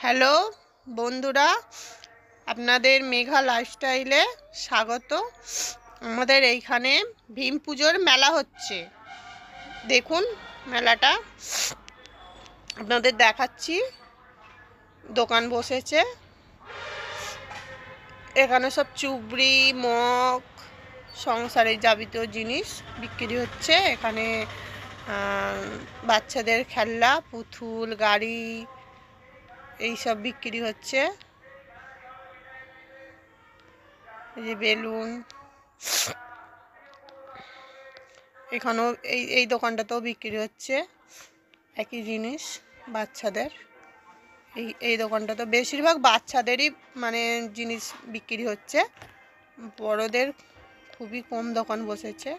Hello বন্ধুরা, আপনাদের মেঘা লাইফস্টাইলে স্বাগত। আমাদের এইখানে ভীম পুজোর মেলা হচ্ছে। দেখুন মেলাটা আপনাদের দেখাচ্ছি। দোকান বসেছে এখানে, সব চুবড়ি, মগ, সংসারের যাবতীয় জিনিস বিক্রি হচ্ছে। এখানে বাচ্চাদের খেলনা, পুতুল, গাড়ি এইসব বিক্রি হচ্ছে। এই যে বেলুন, এখানেও এই দোকানটাতেও বিক্রি হচ্ছে একই জিনিস বাচ্চাদের। এই দোকানটাতে বেশিরভাগ বাচ্চাদেরই জিনিস বিক্রি হচ্ছে, বড়দের খুবই কম দোকান বসেছে।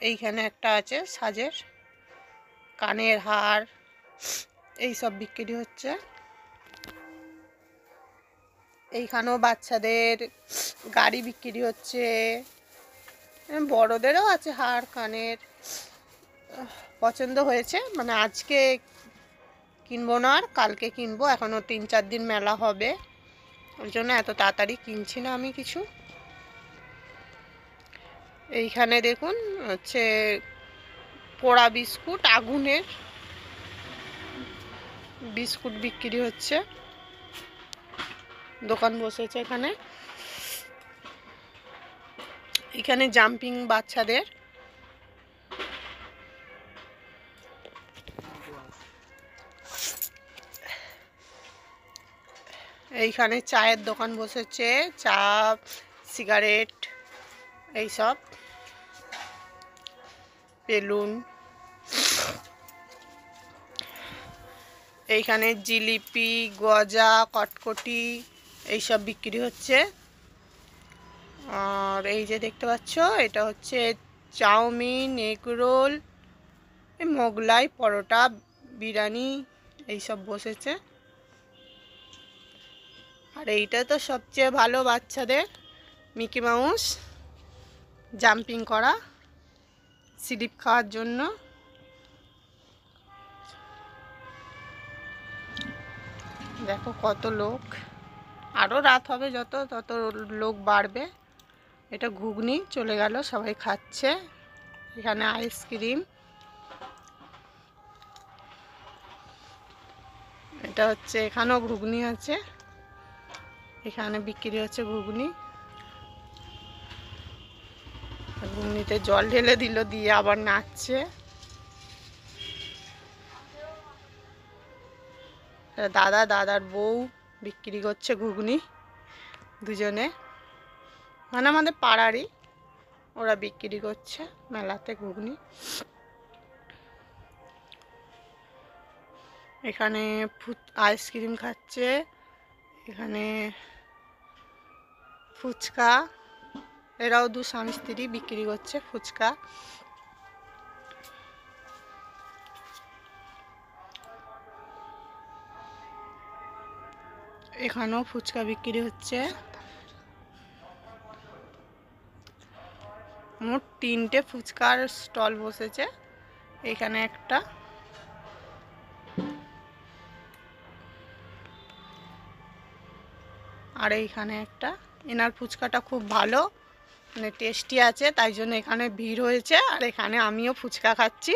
এইখানে একটা আছে সাজের, কানের হার, এইসব বিক্রি হচ্ছে। এইখানেও বাচ্চাদের গাড়ি বিক্রি হচ্ছে, বড়দেরও আছে হার, কানের। পছন্দ হয়েছে, আজকে কিনবো না, আর কালকে কিনবো। এখনও 3-4 দিন মেলা হবে, ওই জন্য এত তাড়াতাড়ি কিনছি না আমি কিছু। এইখানে দেখুন হচ্ছে পোড়া বিস্কুট, আগুনের বিস্কুট বিক্রি হচ্ছে, দোকান বসেছে এখানে। এখানে জাম্পিং বাচ্চাদের, এইখানে চায়ের দোকান বসেছে, চা, সিগারেট, এইসব, বেলুন। এইখানে জিলিপি, গজা, কটকটি এইসব বিক্রি হচ্ছে। আর এই যে দেখতে পাচ্ছ, এটা হচ্ছে চাউমিন, এগরোল, মোগলাই, পরোটা, বিরিয়ানি এইসব বসেছে। আর এইটা তো সবচেয়ে ভালো বাচ্চাদের, মিকি মাউস, জাম্পিং করা, স্লিপ খাওয়ার জন্য। দেখো কত লোক, আরও রাত হবে যত তত লোক বাড়বে। এটা ঘুগনি চলে গেল, সবাই খাচ্ছে। এখানে আইসক্রিম, এটা হচ্ছে, এখানেও ঘুগনি আছে, এখানে বিক্রি হচ্ছে ঘুগনি। ঘুগনিতে জল ঢেলে দিল, দিয়ে আবার নাচছে। দাদার বউ বিক্রি করছে ঘুগনি, দুজনে, আমাদের পাড়ারই, ওরা বিক্রি করছে মেলাতে ঘুগনি। এখানে আইসক্রিম খাচ্ছে, এখানে ফুচকা, এরাও দু স্বামী স্ত্রী বিক্রি করছে ফুচকা। এখানেও ফুচকা বিক্রি হচ্ছে। মোট 3টে ফুচকার স্টল বসেছে, এখানে একটা, আর এইখানে একটা। এনার ফুচকাটা খুব ভালো, টেস্টি আছে, তাই জন্য এখানে ভিড় হয়েছে। আর এখানে আমিও ফুচকা খাচ্ছি,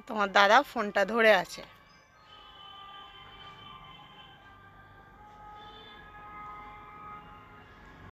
তোমার দাদা ফোনটা ধরে আছে।